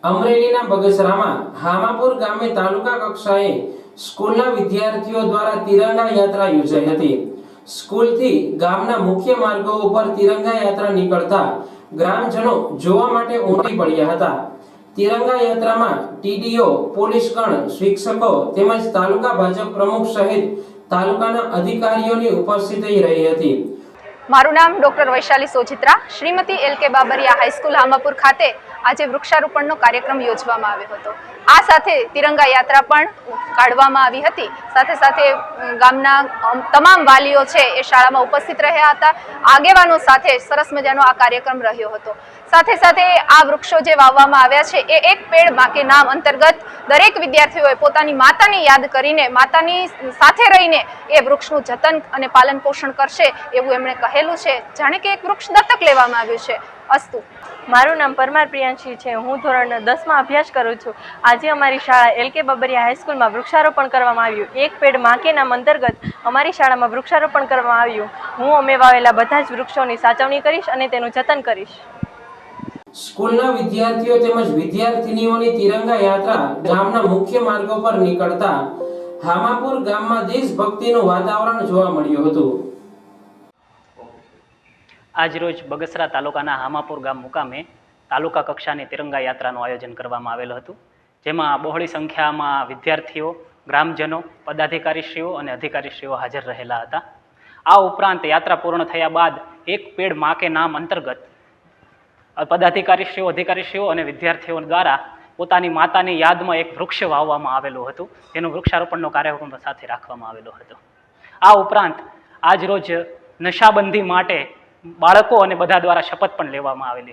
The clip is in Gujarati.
અમરેલીના બગસરામાં હામાપુર ગામે તાલુકા કક્ષાએ સ્કૂલના વિદ્યાર્થીઓ દ્વારા તિરંગા યાત્રા યોજાઈ હતી। સ્કૂલથી ગામના મુખ્ય માર્ગો ઉપર તિરંગા યાત્રા નીકળતા ગ્રામજનો જોવા માટે ઉમટી પડ્યા હતા। તિરંગા યાત્રામાં ટીડીઓ, પોલીસગણ, શિક્ષકો તેમજ તાલુકા ભાજપ પ્રમુખ સહિત તાલુકાના અધિકારીઓની ઉપસ્થિતિ રહી હતી। મારું નામ ડોક્ટર વૈશાલી સોજિત્રા। શ્રીમતી એલ.કે. બાબરિયા હાઈસ્કૂલ હામાપુર ખાતે આજે વૃક્ષારોપણનો કાર્યક્રમ યોજવામાં આવ્યો હતો। આ સાથે તિરંગા યાત્રા પણ કાઢવામાં આવી હતી। સાથે સાથે ગામના તમામ વાલીઓ છે એ શાળામાં ઉપસ્થિત રહ્યા હતા। આગેવાનો સાથે સરસ મજાનો આ કાર્યક્રમ રહ્યો હતો। સાથે સાથે આ વૃક્ષો જે વાવવામાં આવ્યા છે એ એક પેડ માં કે નામ અંતર્ગત દરેક વિદ્યાર્થીઓએ પોતાની માતાની યાદ કરીને, માતાની સાથે રહીને એ વૃક્ષનું જતન અને પાલન પોષણ કરશે એવું એમણે કહેલું છે। જાણે કે એક વૃક્ષ દત્તક લેવામાં આવ્યું છે। અસ્તુ। મારું નામ પરમાર પ્રિયાંશી છે। હું ધોરણ 10માં અભ્યાસ કરું છું। આજે અમારી શાળા એલ.કે. બાબરિયા હાઈસ્કૂલમાં વૃક્ષારોપણ કરવામાં આવ્યું। એક પેડ માં કે નામ અંતર્ગત અમારી શાળામાં વૃક્ષારોપણ કરવામાં આવ્યું। હું અમે વાવેલા બધા જ વૃક્ષોની સાચવણી કરીશ અને તેનું જતન કરીશ। સ્કૂલના વિદ્યાર્થીઓ તેમજ વિદ્યાર્થિનીઓની તિરંગા યાત્રા ગામના મુખ્ય માર્ગો પર નીકળતા હામાપુર ગામમાં દેશભક્તિનું વાતાવરણ જોવા મળ્યું હતું। આજરોજ બગસરા તાલુકાના હામાપુર ગામ મુકામે તાલુકા કક્ષાની તિરંગા યાત્રાનું આયોજન કરવામાં આવેલું હતું, જેમાં બહોળી સંખ્યામાં વિદ્યાર્થીઓ, ગ્રામજનો, પદાધિકારીશ્રીઓ અને અધિકારીશ્રીઓ હાજર રહેલા હતા। આ ઉપરાંત યાત્રા પૂર્ણ થયા બાદ એક પેડ માં કે નામ અંતર્ગત પદાધિકારીશ્રીઓ, અધિકારીશ્રીઓ અને વિદ્યાર્થીઓ દ્વારા પોતાની માતાની યાદમાં એક વૃક્ષ વાવવામાં આવેલું હતું, જેનું વૃક્ષારોપણનો કાર્યક્રમ સાથે રાખવામાં આવેલો હતો। આ ઉપરાંત આજરોજ નશાબંધી માટે બાળકો અને બધા દ્વારા શપથ પણ લેવામાં આવેલી હતી।